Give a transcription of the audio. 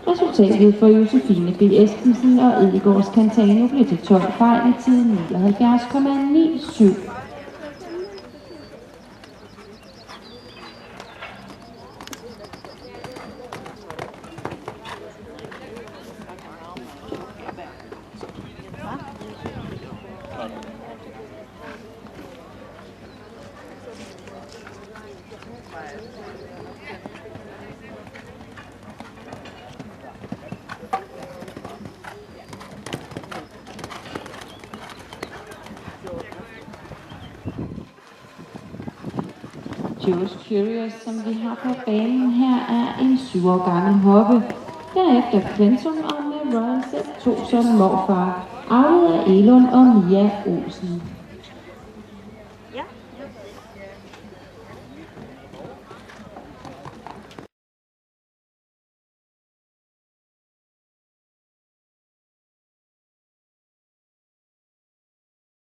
Resultatet for Josefine B. Esbensen og Edegaards Cantano blev til 12 fejl i tiden 79,97. Joe's Curious, som vi har på banen her, er en 7 år gammel hoppe. Derefter Quentum og med Royal Z2 som morfar, arvet af Elon og Mia Olsen.